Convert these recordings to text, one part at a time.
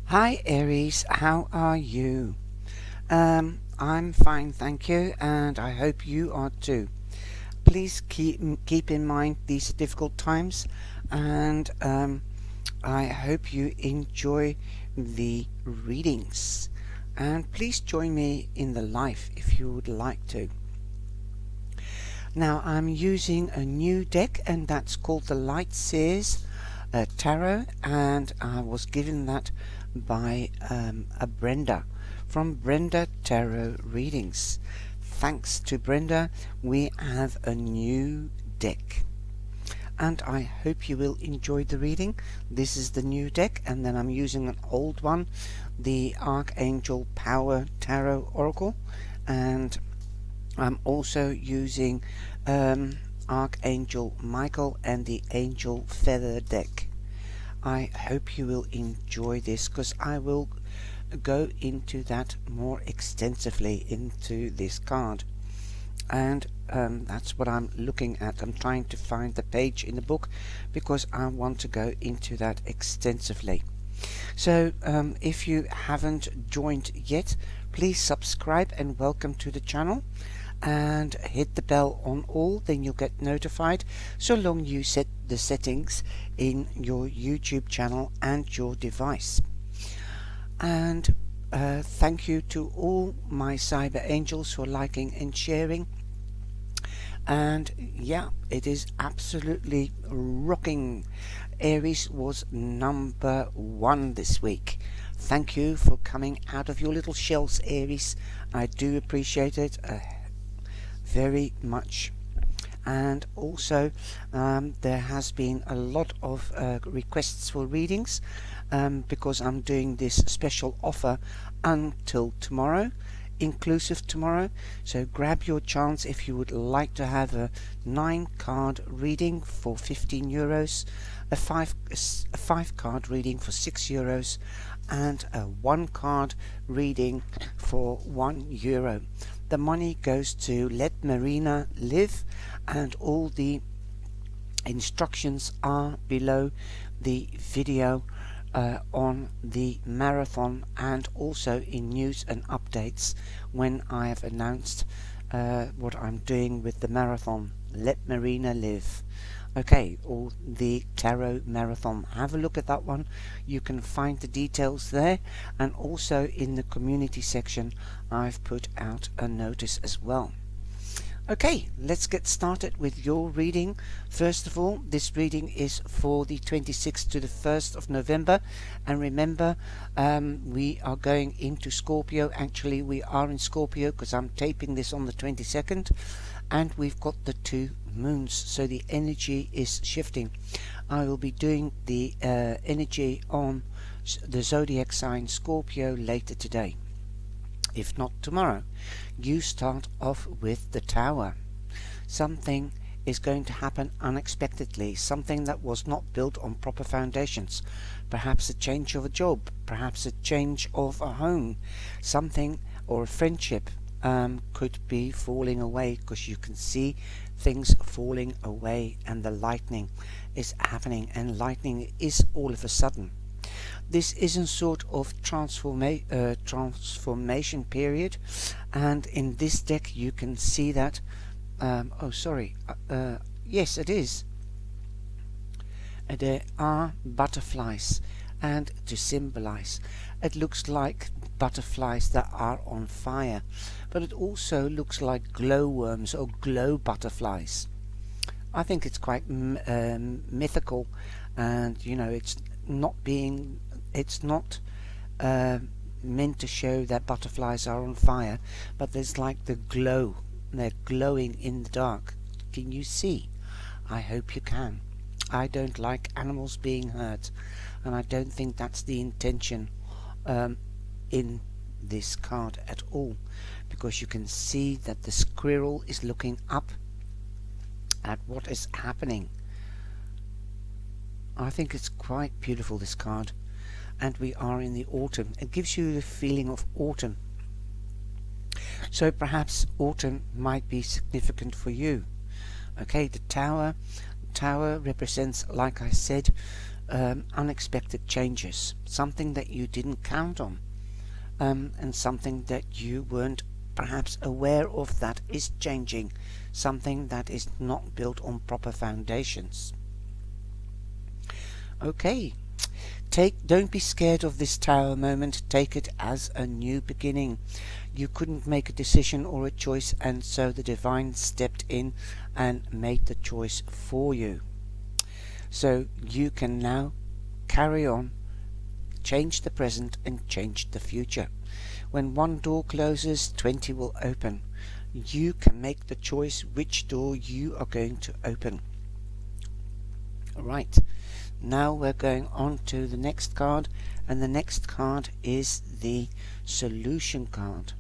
Hi Aries, how are you? I'm fine, thank you, and I hope you are too. Please keep in mind these are difficult times, and I hope you enjoy the readings. And please join me in the live if you would like to. Now I'm using a new deck, and that's called the Light Seers Tarot, and I was given that by a Brenda from Brenda Tarot Readings. Thanks to Brenda, we have a new deck, and I hope you will enjoy the reading. This is the new deck, and then I'm using an old one, the Archangel Power Tarot Oracle, and I'm also using Archangel Michael and the Angel Feather deck. I hope you will enjoy this, because I will go into that more extensively into this card. And that's what I'm looking at. I'm trying to find the page in the book because I want to go into that extensively. So if you haven't joined yet, please subscribe and welcome to the channel, and hit the bell on all, then you'll get notified so long you set the settings in your YouTube channel and your device. And thank you to all my cyber angels for liking and sharing. And yeah, it is absolutely rocking. Aries was number 1 this week. Thank you for coming out of your little shells, Aries. I do appreciate it very much. And also there has been a lot of requests for readings because I'm doing this special offer until tomorrow, inclusive tomorrow. So grab your chance if you would like to have a 9-card reading for €15, a 5-card reading for €6, and a 1-card reading for €1. The money goes to Let Marina Live, and all the instructions are below the video on the marathon, and also in news and updates when I have announced what I'm doing with the marathon. Let Marina Live. Okay, or the Tarot Marathon. Have a look at that one. You can find the details there, and also in the community section I've put out a notice as well. Okay, let's get started with your reading. First of all, this reading is for the 26th to the 1st of November. And remember, we are going into Scorpio. Actually, we are in Scorpio because I'm taping this on the 22nd. And we've got the 2 moons, so the energy is shifting. I will be doing the energy on the zodiac sign Scorpio later today, if not tomorrow. You start off with the Tower. Something is going to happen unexpectedly, something that was not built on proper foundations. Perhaps a change of a job, perhaps a change of a home, something, or a friendship could be falling away, because you can see things falling away, and the lightning is happening, and lightning is all of a sudden. This is a sort of transformation period, and in this deck you can see that yes, it is. There are butterflies, and to symbolize, it looks like butterflies that are on fire, but it also looks like glowworms or glow butterflies. I think it's quite mythical, and you know, it's not meant to show that butterflies are on fire, but there's like the glow. They're glowing in the dark. Can you see? I hope you can. I don't like animals being hurt, and I don't think that's the intention in this card at all, because you can see that the squirrel is looking up at what is happening. I think it's quite beautiful, this card, and we are in the autumn. It gives you the feeling of autumn, so perhaps autumn might be significant for you. Okay, the tower represents, like I said, unexpected changes, something that you didn't count on, and something that you weren't perhaps aware of that is changing, something that is not built on proper foundations. Okay, don't be scared of this Tower moment. Take it as a new beginning. You couldn't make a decision or a choice, and so the divine stepped in and made the choice for you. So you can now carry on, change the present and change the future. When one door closes, 20 will open. You can make the choice which door you are going to open. Right, now we're going on to the next card, and the next card is the solution card.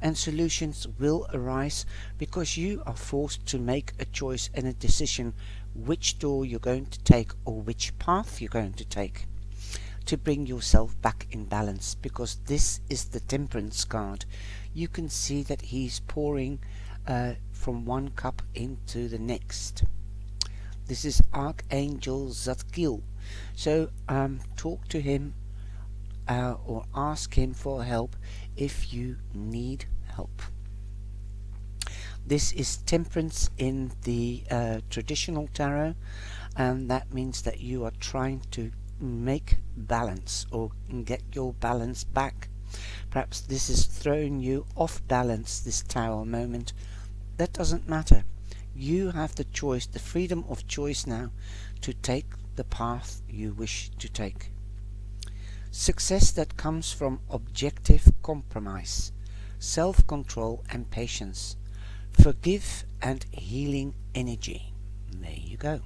And solutions will arise because you are forced to make a choice and a decision which door you're going to take or which path you're going to take to bring yourself back in balance, because this is the Temperance card. You can see that he's pouring from one cup into the next. This is Archangel Zadkiel. So talk to him or ask him for help if you need help. This is Temperance in the traditional tarot, and that means that you are trying to make balance or get your balance back. Perhaps this is throwing you off balance, this Tower moment. That doesn't matter. You have the choice, the freedom of choice now, to take the path you wish to take. Success that comes from objective compromise, self-control and patience, forgive and healing energy. There you go.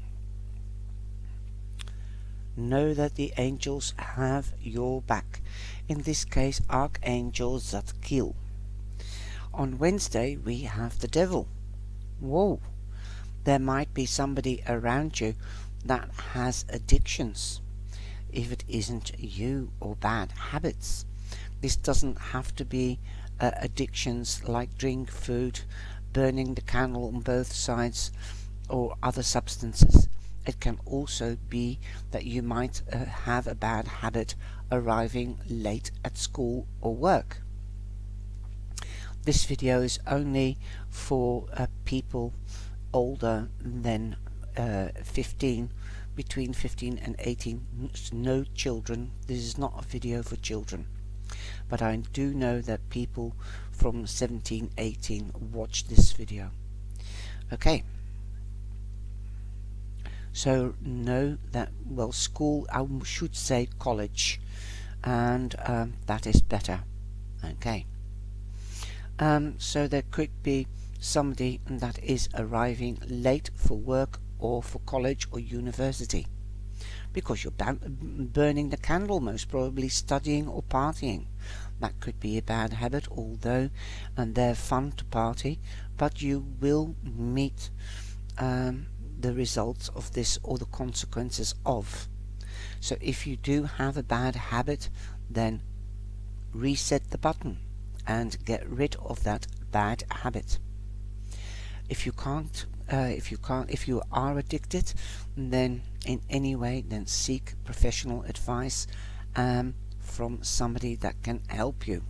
Know that the angels have your back. In this case, Archangel Zadkiel. On Wednesday, we have the Devil. Whoa! There might be somebody around you that has addictions. If it isn't you, or bad habits. This doesn't have to be addictions like drink, food, burning the candle on both sides, or other substances. It can also be that you might have a bad habit arriving late at school or work. This video is only for people older than 15, between 15 and 18, no children. This is not a video for children. But I do know that people from 17, 18 watch this video. Okay. So know that, well, school, I should say college, and that is better. Okay. So there could be somebody that is arriving late for work or for college or university because you're burning the candle, most probably studying or partying. That could be a bad habit, although they're fun to party, but you will meet the results of this or the consequences of. So if you do have a bad habit, then reset the button and get rid of that bad habit. If you are addicted, then in any way, then seek professional advice from somebody that can help you.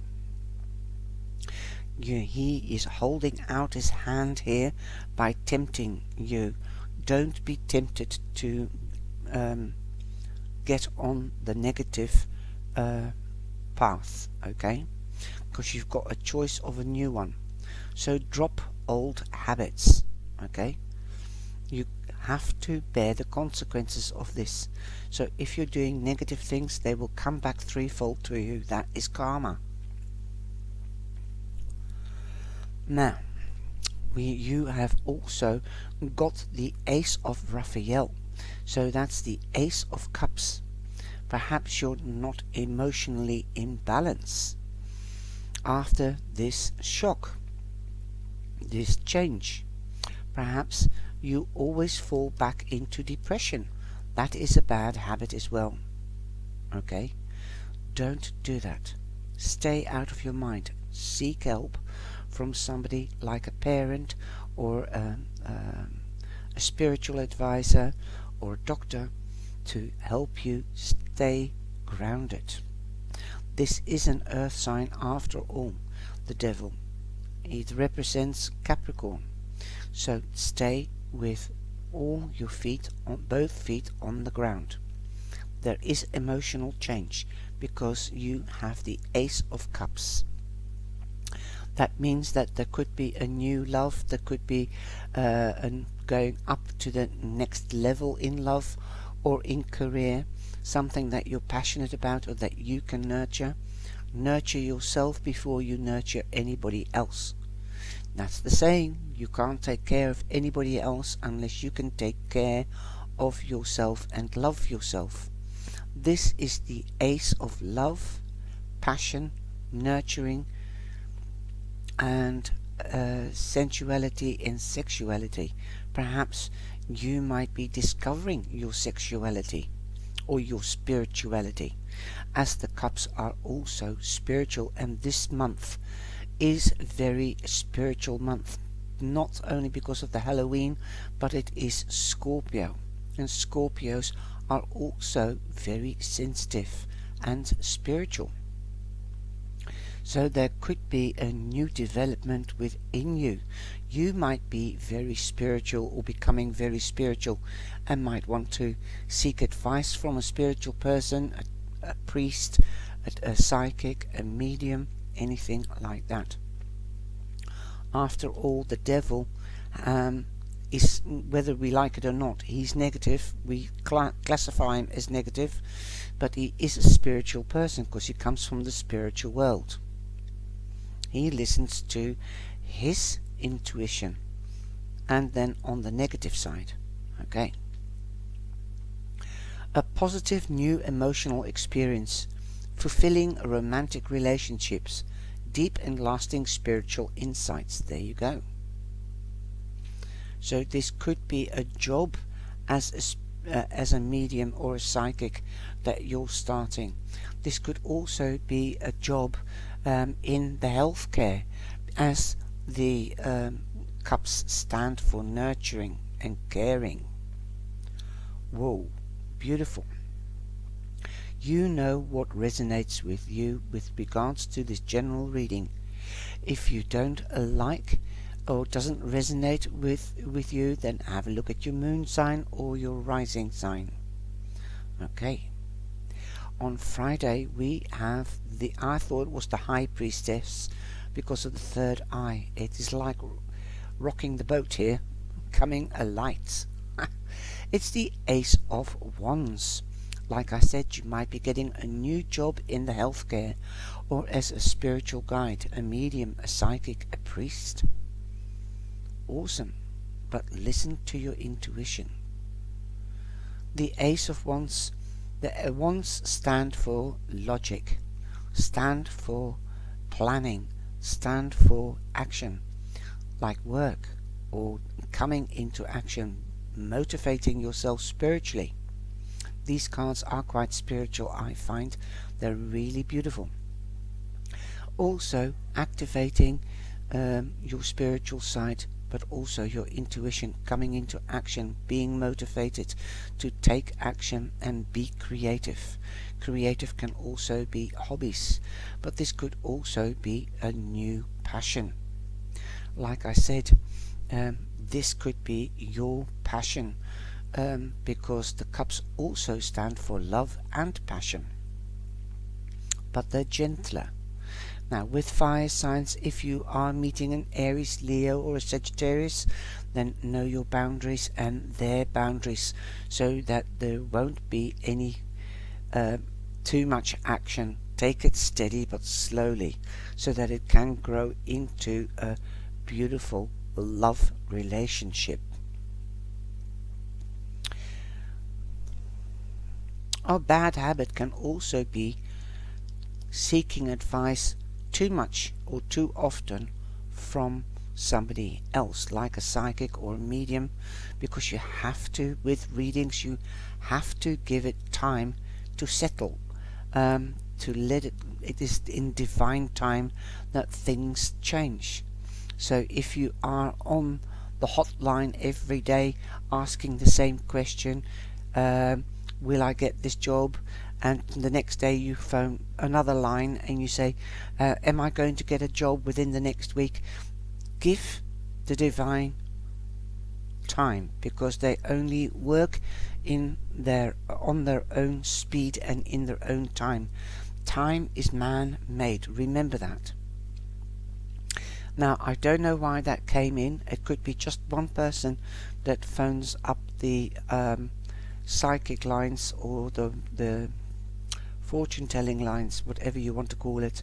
He is holding out his hand here by tempting you. Don't be tempted to get on the negative path, okay? Because you've got a choice of a new one. So drop old habits, okay? You have to bear the consequences of this. So if you're doing negative things, they will come back threefold to you. That is karma. Now, you have also got the Ace of Raphael. So that's the Ace of Cups. Perhaps you're not emotionally in balance after this shock, this change. Perhaps you always fall back into depression. That is a bad habit as well. Okay? Don't do that. Stay out of your mind. Seek help from somebody like a parent or a spiritual advisor or a doctor to help you stay grounded. This is an earth sign after all, the devil. It represents Capricorn. So stay with all your feet on both feet on the ground. There is emotional change because you have the Ace of Cups. That means that there could be a new love, there could be going up to the next level in love or in career, something that you're passionate about or that you can nurture. Nurture yourself before you nurture anybody else. That's the saying, you can't take care of anybody else unless you can take care of yourself and love yourself. This is the Ace of Love, passion, nurturing, and sensuality and sexuality. Perhaps you might be discovering your sexuality or your spirituality, as the cups are also spiritual, and this month is a very spiritual month, not only because of the Halloween, but it is Scorpio, and Scorpios are also very sensitive and spiritual. So there could be a new development within you. You might be very spiritual or becoming very spiritual and might want to seek advice from a spiritual person, a priest, a psychic, a medium, anything like that. After all, the devil is, whether we like it or not, he's negative. We classify him as negative, but he is a spiritual person because he comes from the spiritual world. He listens to his intuition. And then on the negative side, okay, a positive new emotional experience, fulfilling romantic relationships, deep and lasting spiritual insights. There you go. So this could be a job as a medium or a psychic that you're starting. This could also be a job in the healthcare, as the cups stand for nurturing and caring. Whoa, beautiful. You know what resonates with you with regards to this general reading. If you don't like or doesn't resonate with you, then have a look at your moon sign or your rising sign. Okay. On Friday we have I thought it was the High Priestess because of the third eye. It is like rocking the boat here, coming alight. It's the Ace of Wands. Like I said, you might be getting a new job in the healthcare or as a spiritual guide, a medium, a psychic, a priest. Awesome. But listen to your intuition. The Ace of Wands, the Wands stand for logic, stand for planning, stand for action, like work or coming into action, motivating yourself spiritually. These cards are quite spiritual, I find. They're really beautiful. Also activating your spiritual side, but also your intuition, coming into action, being motivated to take action and be creative. Creative can also be hobbies, but this could also be a new passion. Like I said, this could be your passion, because the cups also stand for love and passion, but they're gentler. Now, with fire signs, if you are meeting an Aries, Leo or a Sagittarius, then know your boundaries and their boundaries, so that there won't be any too much action. Take it steady but slowly, so that it can grow into a beautiful love relationship. A bad habit can also be seeking advice too much or too often from somebody else, like a psychic or a medium, because you have to, with readings, you have to give it time to settle, to let it is in divine time that things change. So if you are on the hotline every day asking the same question, will I get this job? And the next day you phone another line and you say, am I going to get a job within the next week? Give the divine time, because they only work on their own speed and in their own time. Time is man-made. Remember that. Now, I don't know why that came in. It could be just one person that phones up the psychic lines or the fortune-telling lines, whatever you want to call it.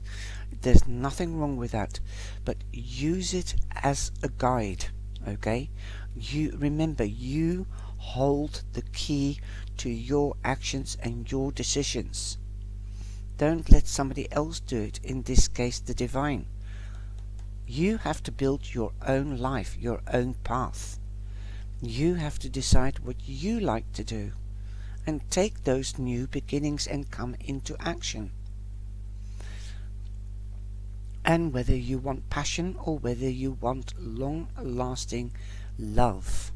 There's nothing wrong with that, but use it as a guide, okay? You remember, you hold the key to your actions and your decisions. Don't let somebody else do it, in this case the divine. You have to build your own life, your own path. You have to decide what you like to do and take those new beginnings and come into action. And whether you want passion or whether you want long-lasting love.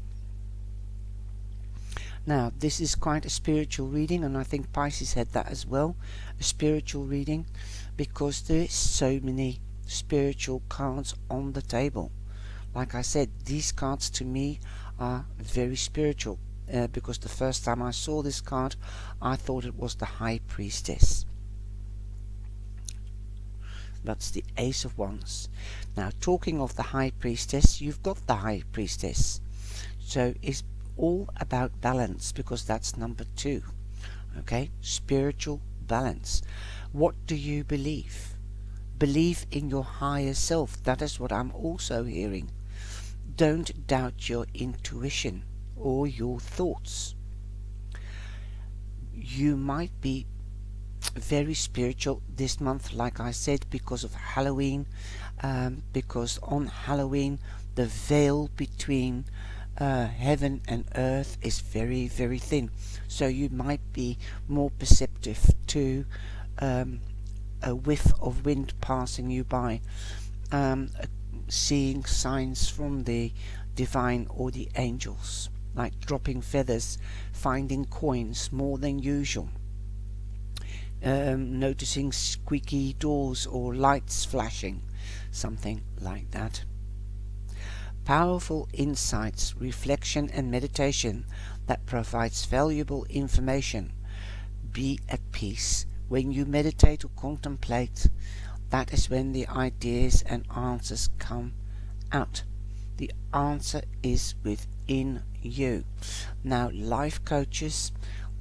Now, this is quite a spiritual reading, and I think Pisces had that as well, a spiritual reading, because there is so many spiritual cards on the table. Like I said, these cards to me are very spiritual, because the first time I saw this card, I thought it was the High Priestess. That's the Ace of Wands. Now, talking of the High Priestess, you've got the High Priestess. So it's all about balance, because that's number 2. Okay? Spiritual balance. What do you believe? Believe in your higher self. That is what I'm also hearing. Don't doubt your intuition or your thoughts. You might be very spiritual this month, like I said, because of Halloween, because on Halloween the veil between heaven and earth is very, very thin, so you might be more perceptive to a whiff of wind passing you by, seeing signs from the divine or the angels, like dropping feathers, finding coins more than usual, noticing squeaky doors or lights flashing, something like that. Powerful insights, reflection and meditation that provides valuable information. Be at peace. When you meditate or contemplate, that is when the ideas and answers come out. The answer is within you. Now, life coaches,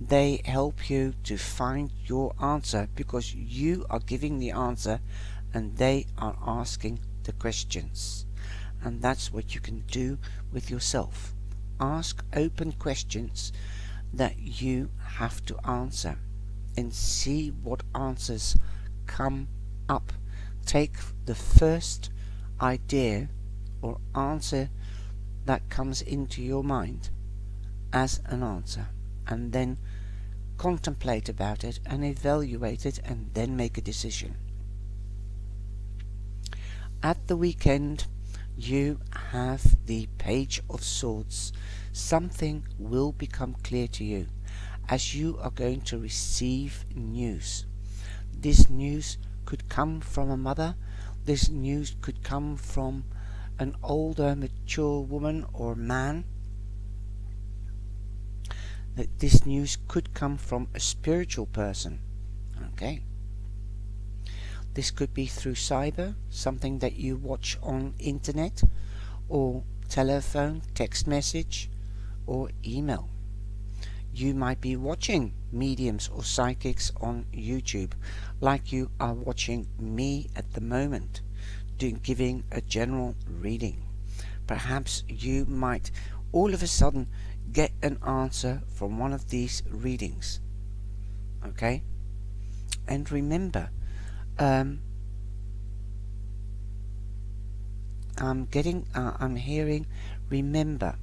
they help you to find your answer, because you are giving the answer and they are asking the questions. And that's what you can do with yourself. Ask open questions that you have to answer and see what answers come up. Take the first idea or answer that comes into your mind as an answer, and then contemplate about it and evaluate it, and then make a decision. At the weekend, you have the Page of Swords. Something will become clear to you as you are going to receive news. This news could come from a mother. This news could come from an older, mature woman or man. That this news could come from a spiritual person. Okay. This could be through cyber, something that you watch on internet, or telephone, text message, or email. You might be watching mediums or psychics on YouTube, like you are watching me at the moment, giving a general reading. Perhaps you might all of a sudden get an answer from one of these readings. Okay? And remember, I'm hearing, remember,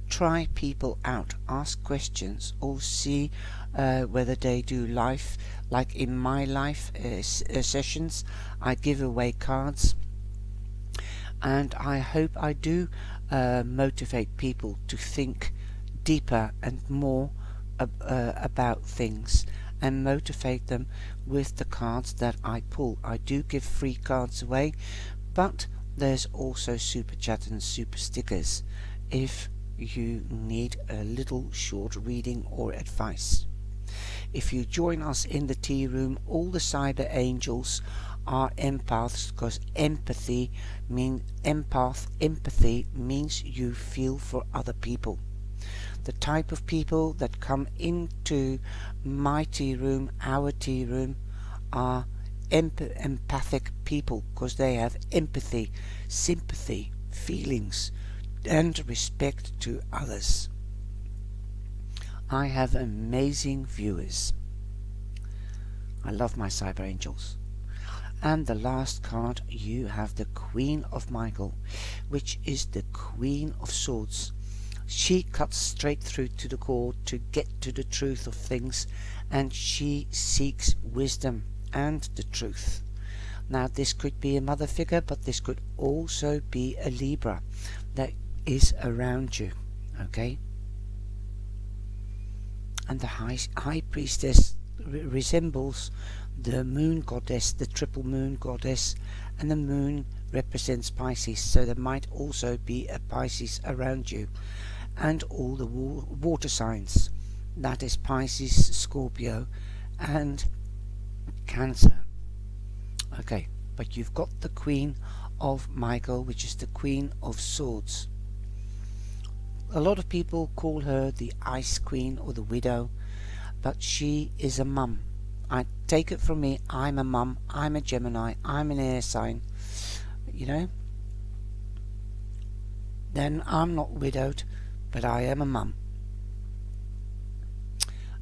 try people out, ask questions, or see whether they do life. Like in my life sessions, I give away cards, and I hope I do motivate people to think deeper and more about things and motivate them with the cards that I pull. I do give free cards away, but there's also super chat and super stickers if you need a little short reading or advice. If you join us in the tea room, all the cyber angels are empaths, because empathy means you feel for other people. The type of people that come into my tea room, our tea room, are empathic people, because they have empathy, sympathy, feelings, and respect to others. I have amazing viewers. I love my cyber angels. And the last card, you have the Queen of Michael, which is the Queen of Swords. She cuts straight through to the core to get to the truth of things, and she seeks wisdom and the truth. Now, this could be a mother figure, but this could also be a Libra that is around you, okay? And the high priestess resembles the moon goddess, the triple moon goddess, and the moon represents Pisces, so there might also be a Pisces around you, and all the water signs, that is Pisces, Scorpio, and Cancer. Okay, but you've got the Queen of Michael, which is the Queen of Swords. A lot of people call her the Ice Queen or the Widow, but she is a mum. I take it from me, I'm a mum, I'm a Gemini, I'm an air sign, you know. Then I'm not widowed, but I am a mum.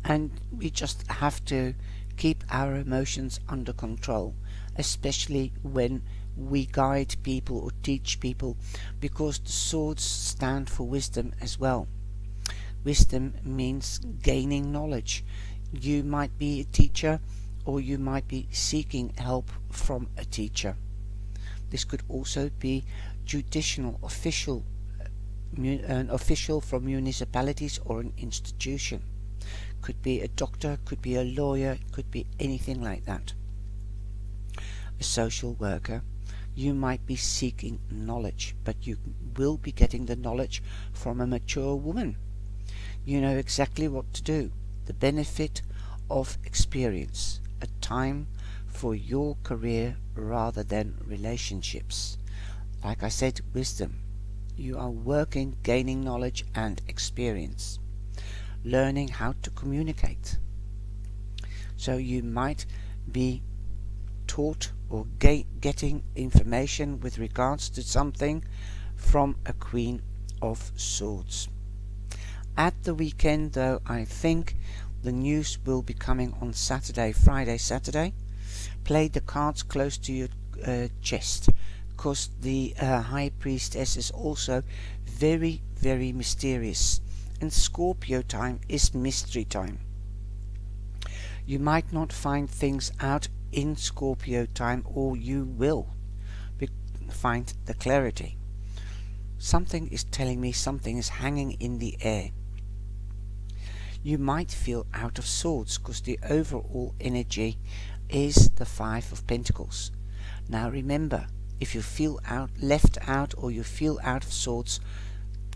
And we just have to keep our emotions under control, especially when we guide people or teach people, because the swords stand for wisdom as well. Wisdom means gaining knowledge. You might be a teacher, or you might be seeking help from a teacher. This could also be judicial official, an official from municipalities or an institution. Could be a doctor, could be a lawyer, could be anything like that. A social worker. You might be seeking knowledge, but you will be getting the knowledge from a mature woman. You know exactly what to do. The benefit of experience. A time for your career rather than relationships. Like I said, wisdom. You are working, gaining knowledge and experience. Learning how to communicate. So you might be taught or getting information with regards to something from a Queen of Swords. At the weekend, though, I think the news will be coming on Saturday, Friday, Saturday. Play the cards close to your chest, because the High Priestess is also very, very mysterious. And Scorpio time is mystery time. You might not find things out in Scorpio time, or you will find the clarity. Something is telling me something is hanging in the air. You might feel out of sorts, because the overall energy is the Five of Pentacles. Now remember, if you feel left out or you feel out of sorts,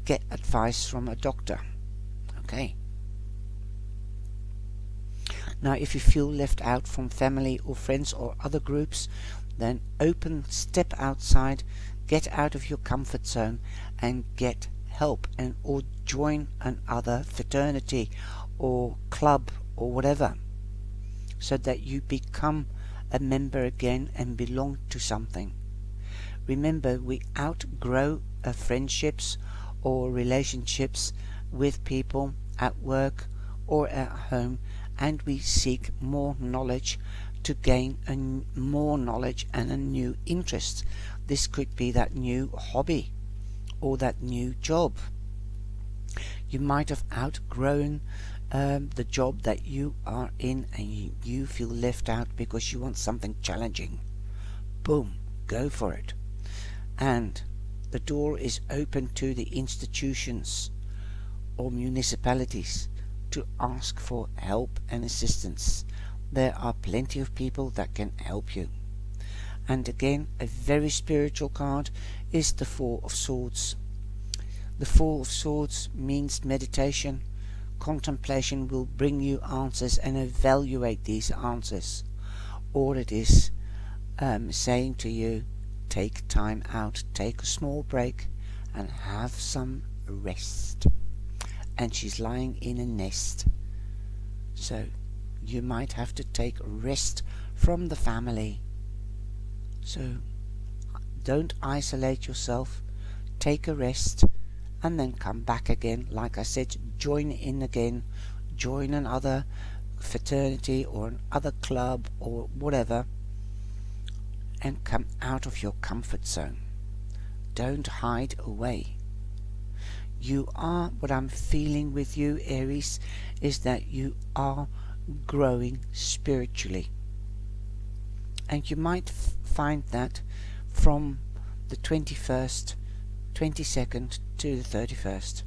get advice from a doctor. Okay. Now if you feel left out from family or friends or other groups, then step outside, get out of your comfort zone and get help, and or join another fraternity or club or whatever, so that you become a member again and belong to something. Remember, we outgrow friendships or relationships with people at work or at home, and we seek more knowledge to gain more knowledge and a new interest. This could be that new hobby or that new job. You might have outgrown the job that you are in, and you feel left out because you want something challenging. Boom, go for it. And the door is open to the institutions or municipalities to ask for help and assistance. There are plenty of people that can help you. And again, a very spiritual card is the Four of Swords. The Four of Swords means meditation. Contemplation will bring you answers and evaluate these answers. Or it is saying to you, take time out, take a small break and have some rest. And she's lying in a nest. So you might have to take rest from the family. So don't isolate yourself. Take a rest and then come back again. Like I said, join in again. Join another fraternity or another club or whatever. And come out of your comfort zone. Don't hide away. You are, what I'm feeling with you, Aries, is that you are growing spiritually. And you might find that from the 21st, 22nd to the 31st.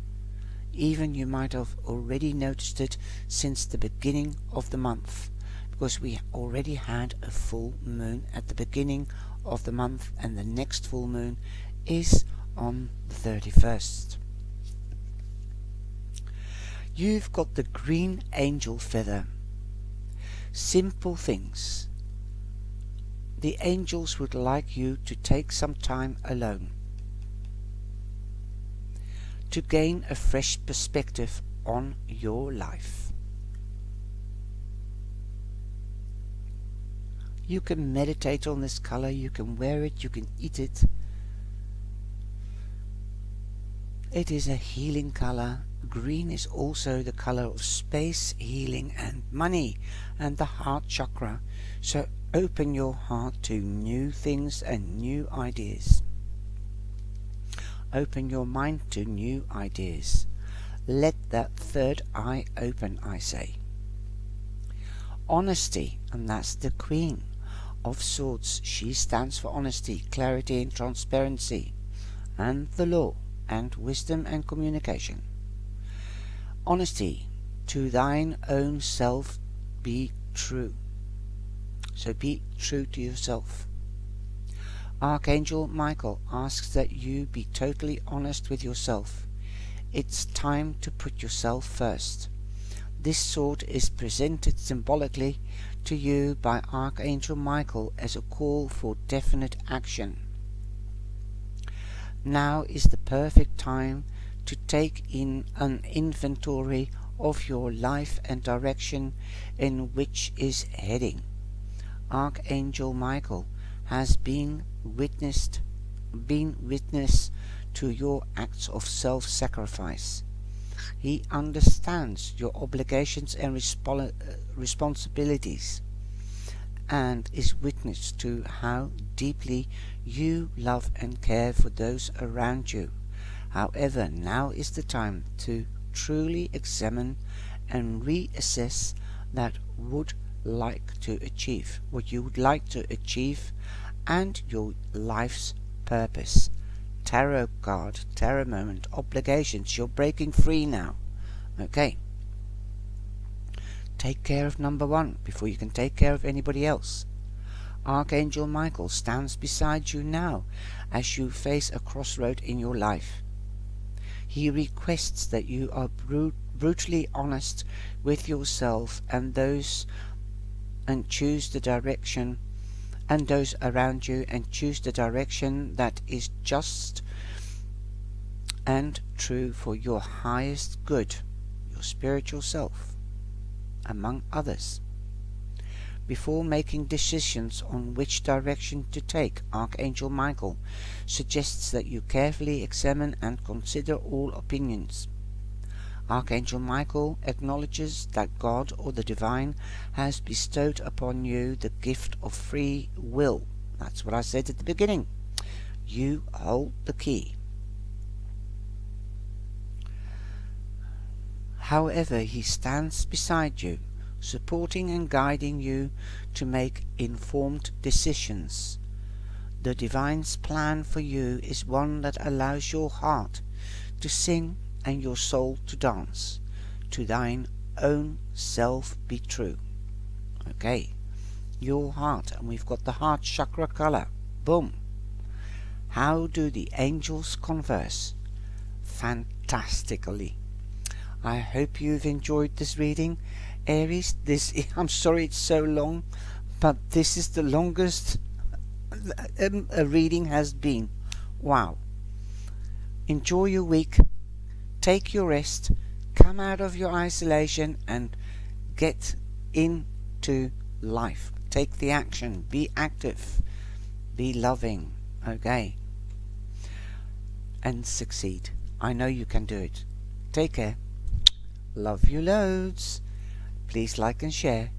Even you might have already noticed it since the beginning of the month, because we already had a full moon at the beginning of the month, and the next full moon is on the 31st. You've got the green angel feather. Simple things. The angels would like you to take some time alone, to gain a fresh perspective on your life. You can meditate on this color, you can wear it, you can eat it. It is a healing color. Green is also the color of space, healing and money and the heart chakra. So open your heart to new things and new ideas. Open your mind to new ideas. Let that third eye open, I say. Honesty, and that's the Queen of Swords. She stands for honesty, clarity and transparency, and the law, and wisdom and communication. Honesty, to thine own self be true. So be true to yourself. Archangel Michael asks that you be totally honest with yourself. It's time to put yourself first. This sword is presented symbolically to you by Archangel Michael as a call for definite action. Now is the perfect time to take in an inventory of your life and direction in which is heading. Archangel Michael has been witness to your acts of self-sacrifice. He understands your obligations and responsibilities, and is witness to how deeply you love and care for those around you. However, now is the time to truly examine and reassess what you would like to achieve and your life's purpose. Tarot card, tarot moment, obligations. You're breaking free now. Okay. Take care of number one before you can take care of anybody else. Archangel Michael stands beside you now as you face a crossroad in your life. He requests that you are brutally honest with yourself and choose the direction and those around you, and choose the direction that is just and true for your highest good, your spiritual self, among others. Before making decisions on which direction to take, Archangel Michael suggests that you carefully examine and consider all opinions. Archangel Michael acknowledges that God or the Divine has bestowed upon you the gift of free will. That's what I said at the beginning. You hold the key. However, he stands beside you, supporting and guiding you to make informed decisions. The Divine's plan for you is one that allows your heart to sing and your soul to dance to thine own self be true. Okay, your heart, and we've got the heart chakra color. Boom. How do the angels converse? Fantastically. I hope you've enjoyed this reading, Aries. I'm sorry it's so long, but this is the longest a reading has been. Wow. Enjoy your week. Take your rest. Come out of your isolation and get into life. Take the action. Be active. Be loving. Okay. And succeed. I know you can do it. Take care. Love you loads. Please like and share.